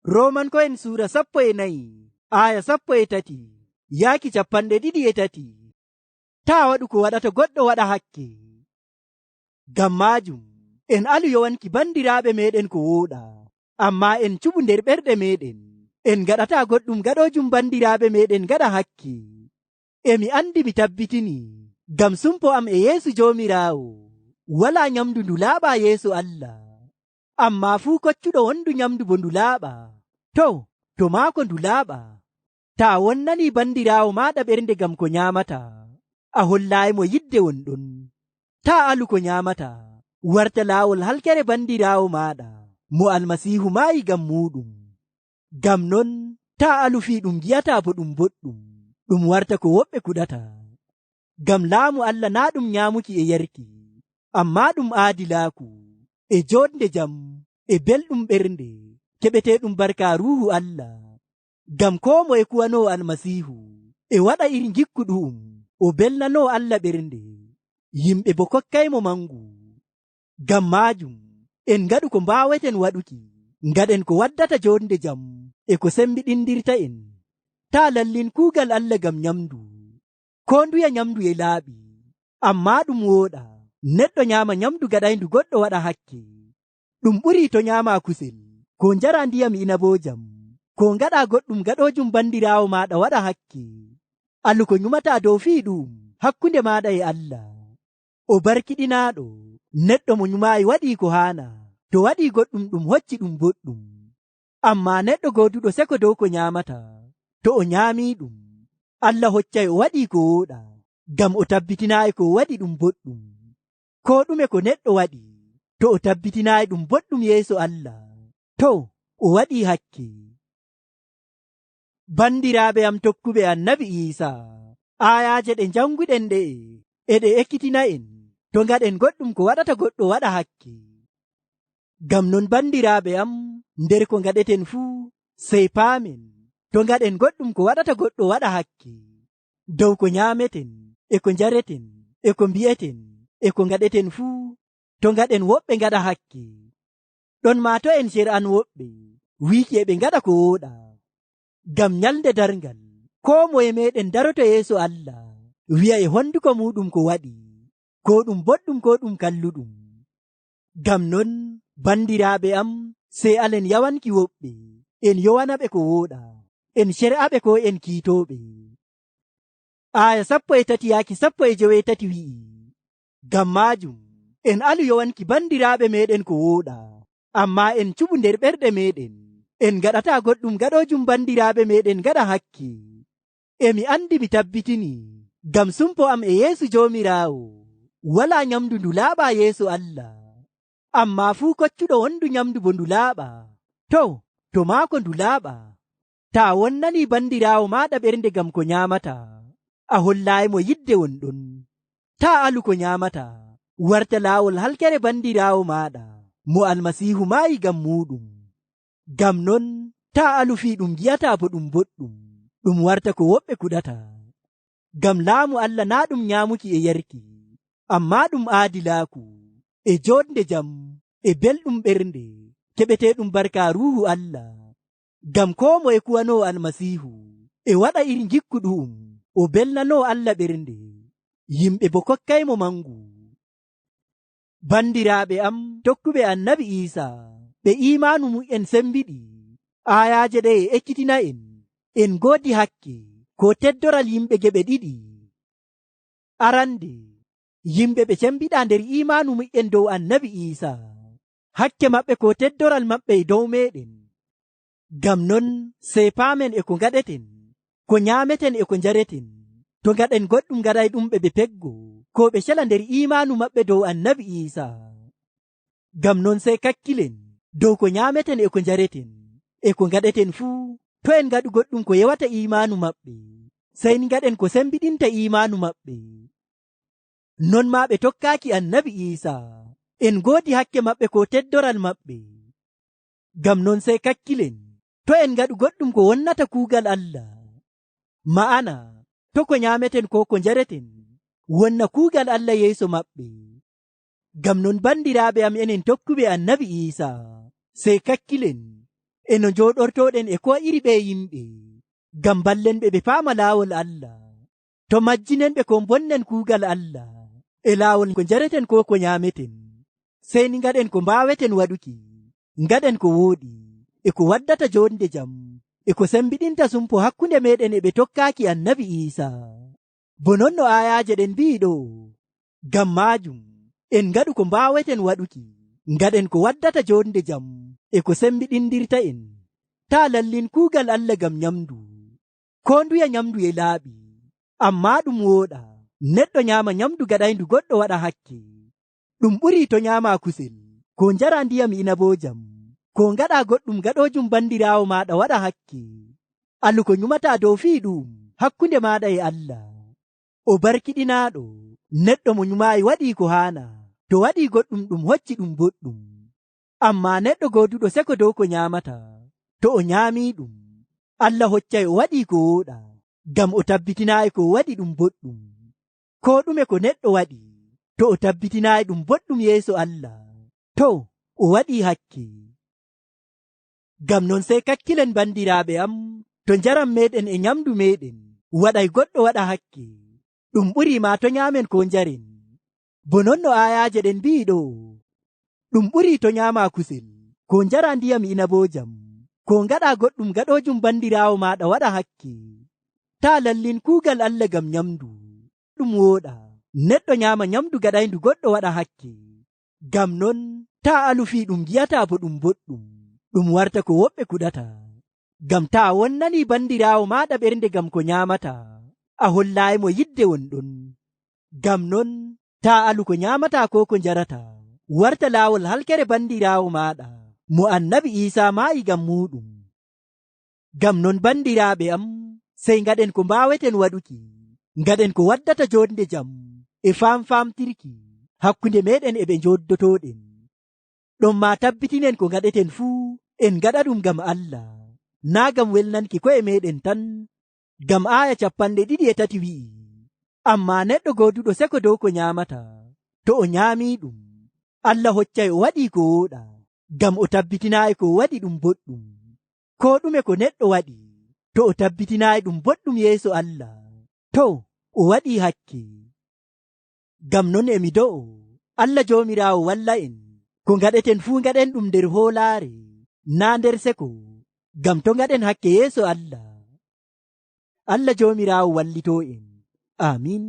Roomanko'en suura 14 aya 13 yaaki 23. Taa waɗu ko waɗata goɗɗo waɗa hakke. Ngam maajum en alu yowanki bandiraaɓe meɗen ko wooɗa, amma en cuɓu nder ɓerɗe meɗen. En gaɗata goɗɗum gaɗoojum bandiraaɓe meɗen gaɗa hakke. Emi andi mi tabbitini, ngam sumpo am e Yeesu Joomiraawo, wala nyamdu ndu laaɓa yeeso Allah. Amma fuu koccuɗo wondu nyamdu bo ndu laaɓa. To maako ndu laaɓa. Taa wonnani bandiraawo maɗa ɓernde ngam ko nyaamata, a hollaayimo yidde wonɗon. Taa alu ko nyaamata, warta laawol halkere bandiraawo maɗa mo Almasiihu maayi ngam muɗum. Ngam non taa alu fii ɗum gi'ata bo ɗum boɗɗum, ɗum warta ko woɓɓe kuɗata. Ngam laamu Allah na ɗum nyaamuki e yarki, amma ɗum aadilaaku e joɗnde jam e belɗum ɓernde keɓeteɗum barka Ruuhu Allah. Ngam ko moye kuwano Almasiihu e waɗa iri gikku ɗum o belnano Allah ɓernde, yimɓe bo kokkaymo mangu. Ngam maajum en ngaɗu ko mbaweten waɗuki, ngaɗen ko waddata joɗnde jam e ko sembiɗindirta en. Taa lallin kuugal Allah ngam nyamdu, ko nduya nyamdu e laaɓi, amma ɗum wooɗa neɗɗo nyaama nyamdu gaɗayndu goɗɗo waɗa hakke. Ɗum ɓuri to nyaama kusel, ko njara ndiyam inabojam, ko ngaɗa goɗɗum gaɗoojum bandiraawo maɗa waɗa hakke. Alu ko nyumata dow fii ɗum hakkunde maɗa e Allah. O barkiɗinaaɗo neɗɗo mo nyumayi waɗi ko haana, to waɗi goɗɗum ɗum hocci ɗum boɗɗum. Amma neɗɗo goduɗo seko dow ko nyaamata, to o nyaami ɗum, Allah hoccay o waɗi ko wooɗa, ngam o tabbitinayi ko waɗi ɗum boɗɗum. Ko ɗume ko neɗɗo waɗi, to o tabbitinayi ɗum boɗɗum yeeso Allah, o waɗi hakke. Bandiraaɓe am tokkuɓe Annabi Iisaa, ayaje ɗe janguɗen ɗe e ɗe ekkitina en, to ngaɗen goɗɗum ko waɗata goɗɗo waɗa hakke. Ngam non bandiraaɓe am, nder ko ngaɗeten fuu sey paamen, to ngaɗen goɗɗum ko waɗata goɗɗo waɗa hakke, dow ko nyaameten e ko njareten e ko mbi'eten e ko ngaɗeten fuu, to ngaɗen woɓɓe ngaɗa hakke. Ɗon ma to en cer'an woɓɓe wiiki e ɓe ngaɗa ko wooɗa. Ngam nyalde darngal ko moye meɗen daroto yeeso Allah wi'a e honduko muɗum ko waɗi, ko ɗum boɗɗum ko ɗum kalluɗum. Ngam non bandiraaɓe am, sey alen yawanki woɓɓe, en yowanaɓe ko wooɗa, en cer'aɓe ko en kiitoɓe. Aya 13 yaaki 19 wi'i, ngam maajum en alu yowanki bandiraaɓe meɗen ko wooɗa, amma en cuɓu nder ɓerɗe meɗen. En gaɗata goɗɗum gaɗoojum bandiraaɓe meɗen gaɗa hakke. Emi andi mi tabbitini, ngam sumpo am e Yeesu Joomiraawo, wala nyamdu ndu laaɓa yeeso Allah. Amma fuu koccuɗo wondu nyamdu bo ndu laaɓa. To maako ndu laaɓa. Taa wonnani bandiraawo maɗa ɓernde ngam ko nyaamata, a hollaayimo yidde wonɗon. Taa alu ko nyaamata, warta laawol halkere bandiraawo maɗa mo Almasiihu maayi ngam muɗum. Ngam non taa alu fii ɗum gi'ata bo ɗum boɗɗum, ɗum warta ko woɓɓe kuɗata. Ngam laamu Allah na ɗum nyaamuki e yarki, amma ɗum aadilaaku e joɗnde jam e belɗum ɓernde keɓeteɗum barka Ruuhu Allah. Ngam ko moye kuwano Almasiihu e waɗa iri gikku ɗum o belnano Allah ɓernde, yimɓe bo kokkaymo mangu. Bandiraaɓe am tokkuɓe Annabi Iisaa, ɓe imaanu mu'en sembiɗi, ayaje ɗe ekkitina en goodi hakke ko teddoral yimɓe geɓe ɗiɗi. Arande, yimɓe ɓe cembiɗa nder imaanu mu'en dow Annabi Iisaa, hakke maɓɓe ko teddoral maɓɓe dow meɗen. Ngam non sey paamen e ko ngaɗeten, ko nyaameten e ko njareten, to ngaɗen goɗɗum ngaɗay ɗum ɓe peggo, ko ɓe cela nder imaanu maɓɓe dow Annabi Iisaa. Ngam non sey kakkilen dow ko nyaameten e ko njareten e ko ngaɗeten fuu, to en ngaɗu goɗɗum ko yewata imaanu maɓɓe, sey ngaɗen ko sembiɗinta imaanu maɓɓe. Non ma ɓe tokkaaki Annabi Iisaa, en goodi hakke maɓɓe ko teddoral maɓɓe. Ngam non sey kakkilen to en ngaɗu goɗɗum ko wonnata kuugal Allah, ma'ana to ko nyaameten ko ko njareten wonna kuugal Allah yeeso maɓɓe. Ngam non bandiraaɓe am enen tokkuɓe Annabi Iisaa, sey kakkilen eno joɗortoɗen e ko iri ɓe yimɓe ngam ballen ɓe faama laawol Allah, to majjinen ɓe ko bonnen kuugal Allah e laawol ko jareten ko ko nyaameten, sey ni ngaɗen ko mbaaweten waɗuki, ngaɗen ko wooɗi e ko waddata jonde jam e ko sembiɗinta sumpo hakkunde meɗen e ɓe tokkaaki annabi Isa. Bo non no ayaje ɗen mbi'i ɗo, ngam maajum en ngaɗu ko mbaaweten waɗuki, ngaɗen ko waddata jonde jam e ko sembiɗindirta en. Ta lallin kuugal Allah ngam nyamdu, ko nduya nyamdu e laaɓi, amma ɗum wooɗa neɗɗo nyaama nyamdu gaɗayndu goɗɗo waɗa hakke. Ɗum ɓuri to nyaama kusel, ko njara ndiyam inabojam, ko ngaɗa goɗɗum gaɗojum bandiraawo maɗa waɗa hakke. Allu ko nyumata dow fii ɗum hakkunde maɗa e Allah. O barkiɗinaaɗo neɗɗo mo nyumayi waɗi ko haana, to waɗi goɗɗum ɗum hocci ɗum boɗɗum. Amma neɗɗo goduɗo seko dow ko nyamata, to o nyaami ɗum Allah hoccay o waɗi ko wooɗa, ngam o tabbitinayi ko waɗi ɗum boɗɗum. Ko ɗume ko neɗɗo waɗi, to o tabbitinayi ɗum boɗɗum yeeso Allah, to o waɗi hakke. Ngam non sey kakkilen bandiraaɓe am, to njaram meɗen e nyamdu meɗen waɗay goɗɗo waɗa hakke, ɗum ɓuri ma to nyaamen ko njaren. Bo non no ayaje ɗen mbi'i ɗo, ɗum ɓuri to nyaama kusel, ko njara ndiyam inabojam, ko ngaɗa goɗɗum gaɗojum bandiraawo maɗa waɗa hakke. Ta lallin kuugal Allah ngam nyamdu, ɗum wooɗa neɗɗo nyaama nyamdu gaɗayndu goɗɗo waɗa hakke. Ngam non ta alufi ɗum giyata bo ɗum boɗɗum, ɗum warta ko woɓɓe kuɗata. Ngam ta wonnani bandiraawo maɗa ɓernde ngam ko nyaamata, a hollayi mo yidde wonɗon. Ngam non ta alu ko nyaamata ko ko njarata warta laawol halkere bandiraawo maɗa mo annabi Isa maayi ngam muɗum. Ngam non bandiraaɓe am, sey ngaɗen ko mbaaweten waɗuki, ngaɗen ko waddata jonde jam e famtirki hakkunde meɗen e ɓe joddotoɗen. Ɗon ma tabbitinen ko ngaɗeten fuu en ngaɗa ɗum ngam Allah, naa ngam welnanki ko'e meɗen tan. Ngam aya 23 wi'i, amma neɗɗo goduɗo seko dow ko nyaamata, to o nyaami ɗum Allah hoccay o waɗi ko wooɗa, ngam o tabbitinayi ko waɗi ɗum boɗɗum. Ko ɗume ko neɗɗo waɗi, to o tabbitinayi ɗum boɗɗum yeeso Allah, to o waɗi hakke. Ngam non emi do'o Allah joomiraawo walla en, ko ngaɗeten fuu ngaɗen ɗum nder hoolaare, naa nder seko, ngam to ngaɗen hakke yeeso Allah. Allah joomiraawo wallito en. Amin.